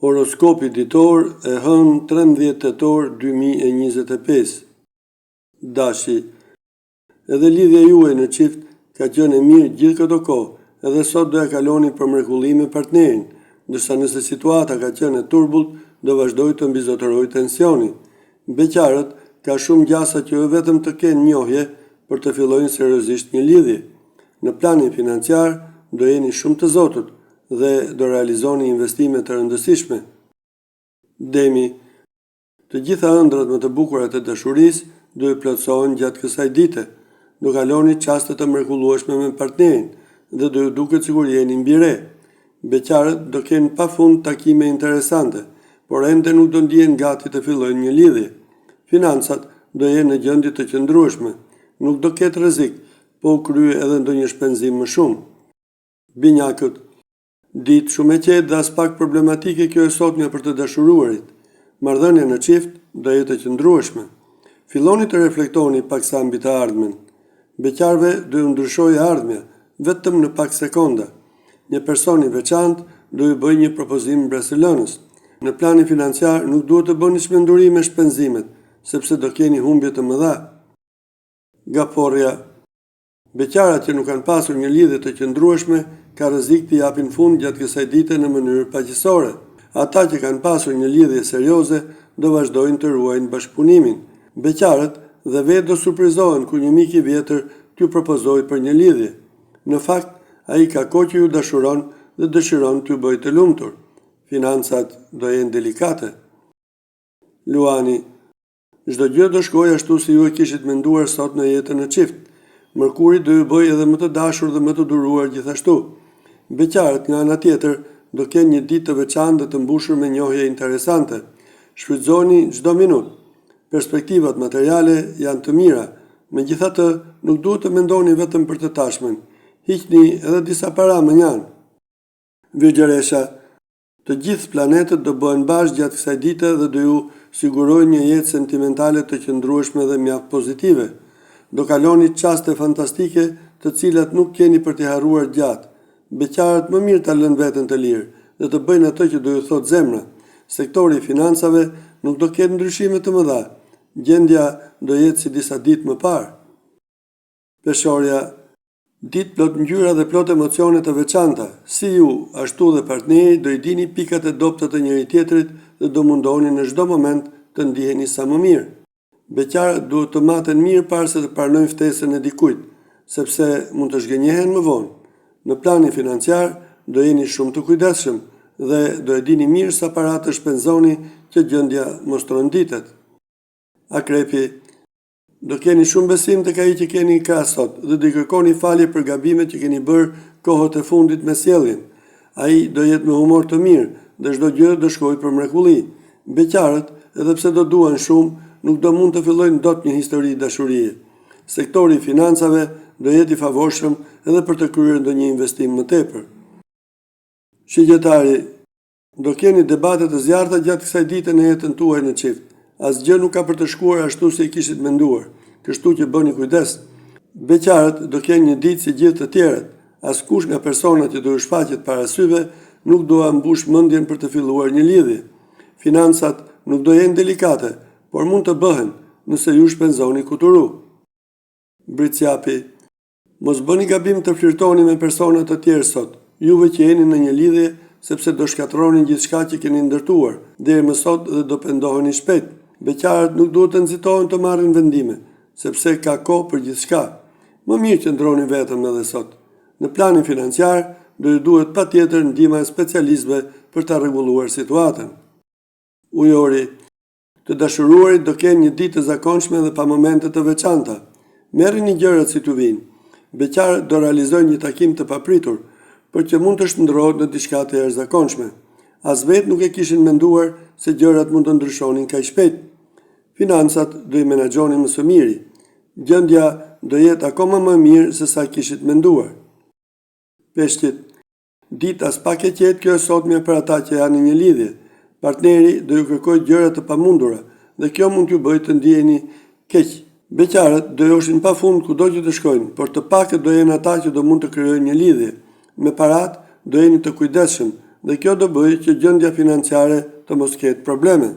Horoskopi ditor e hënë 13 tetor 2025. Dashi, edhe lidhja juaj në çift ka qenë e mirë gjithë këtë kohë, edhe sot do ja kaloni për mrekullim me partnerin, ndërsa nëse situata ka qenë e turbullt, do vazhdoj të mbizotëroj tensioni. Beqarët ka shumë gjasa që vetëm të kenë njohje për të fillojnë seriozisht një lidhje. Në planin financiar do jeni shumë të zotët dhe do realizoni investime të rëndësishme. Demi, të gjitha ëndrat më të bukura të dashurisë do i plotësohen gjatë kësaj dite. Do kaloni çaste të mrekullueshme me partnerin dhe do ju duket sikur jeni mbi re. Beqarët do kenë pafund takime interesante, por ende nuk do ndihen gati të fillojnë një lidhje. Financat do jenë në gjendje të qëndrueshme, nuk do ketë rrezik, po u krye edhe ndonjë shpenzim më shumë. Binjakët, ditë shumë e qetë dhe as pak problematike kjo e sotmja për të dashuruarit. Marrëdhënia në çift do jetë e qëndrueshme. Filloni të reflektoni paksa mbi të ardhmen. Beqarëve do ju ndryshojë ardhmja vetëm në pak sekonda. Një person i veçantë do ju bëjë një propozim mbretëlënës. Në planin financiar nuk duhet të bëni çmenduri me shpenzimet, sepse do keni humbje të mëdha. Gaporja, beqarat që nuk kanë pasur një lidhje të qëndrueshme ka rrezik të japin fund gjatë kësaj dite në mënyrë paqësore. Ata që kanë pasur një lidhje serioze do vazhdojnë të ruajnë bashkëpunimin. Beqarët dhe vetë do surprizohen kur një mik i vjetër t'ju propozojë për një lidhje. Në fakt, ai ka kohë që ju dashuron dhe dëshiron t'ju bëjë të lumtur. Financat do jenë delikate. Luani, çdo gjë do shkojë ashtu si ju e kishit menduar sot në jetën në çift. Mërkuri do ju bëjë edhe më të dashur dhe më të duruar gjithashtu. Beqarët nga ana tjetër do kenë një ditë të veçantë dhe të mbushur me njohje interesante. Shfrytëzoni çdo minutë. Perspektivat materiale janë të mira, megjithatë nuk duhet të mendoni vetëm për të tashmen. Hiqni edhe disa para më njanë. Virgjëresha, të gjithë planetët do bëhen bashkë gjatë kësaj dite dhe do ju sigurojnë një jetë sentimentale të qëndrueshme dhe mjaft pozitive. Do kaloni çaste fantastike të cilat nuk keni për t'i harruar gjatë. Beqarët më mirë ta lënë veten të lirë dhe të bëjnë atë që do ju thotë zemra. Sektori i financave nuk do ketë ndryshime të mëdha. Gjendja do jetë si disa ditë më parë. Peshorja, ditë plot ngjyra dhe plot emocione të veçanta. Si ju, ashtu dhe partneri do i dini pikat e dobta të njëri tjetrit dhe do mundoni në çdo moment të ndiheni sa më mirë. Beqarët duhet të maten mirë para se të pranojnë ftesën e dikujt, sepse mund të zgënjehen më vonë. Në planin financiar do jeni shumë të kujdesshëm dhe do e dini mirë sa para të shpenzoni që gjendja mos tronditet. Akrepi, do keni shumë besim tek ai që keni krah sot dhe do i kërkoni falje për gabimet që keni bërë kohët e fundit me sjelljen. Ai do jetë me humor të mirë dhe çdo gjë do shkojë për mrekulli. Beqarët, edhe pse do duan shumë, nuk do mund të fillojnë dot një histori dashurie. Sektori i financave do jetë i favorshëm edhe për të kryer ndonjë investim më tepër. Shigjetari, do keni debate të zjarrta gjatë kësaj dite në jetën tuaj në çift. Asgjë nuk ka për të shkuar ashtu si e kishit menduar, kështu që bëni kujdes. Beqarët do kenë një ditë si gjithë të tjerët. Askush nga personat që do ju shfaqet para syve nuk do a mbush mendjen për të filluar një lidhje. Financat nuk do jenë delikate, por mund të bëhen nëse ju shpenzoni kuturu. Britsjapi, mos bëni gabim të flirtoni me persona të tjerë sot, juve që jeni në një lidhje, sepse do shkatërroni gjithçka që keni ndërtuar deri më sot dhe do pendoheni shpejt. Beqarët nuk duhet të nxitohen të marrin vendime, sepse ka kohë për gjithçka. Më mirë qëndroni vetëm edhe sot. Në planin financiar do ju duhet patjetër ndihma e specialistëve për ta rregulluar situatën. Ujori, të dashuruarit do kenë një ditë të zakonshme dhe pa momente të veçanta. Merrini gjërat si t'u vinë. Beqarët do realizojnë një takim të papritur, por që mund të shndërrohet në diçka të jashtëzakonshme. As vetë nuk e kishin menduar se gjërat mund të ndryshonin kaq shpejt. Financat do i menaxhoni më së miri. Gjendja do jetë akoma më mirë se sa kishit menduar. Peshqit, ditë as pak e qetë kjo e sotme për ata që janë në një lidhje. Partneri do ju kërkojë gjëra të pamundura dhe kjo mund t'ju bëjë të ndiheni keq. Beqarët do joshin pafund kudo që të shkojnë, por të pakët do jenë ata që do mund të krijojnë një lidhje. Me parat do jeni të kujdesshëm, dhe kjo do bëjë që gjendja financiare të mos ketë probleme.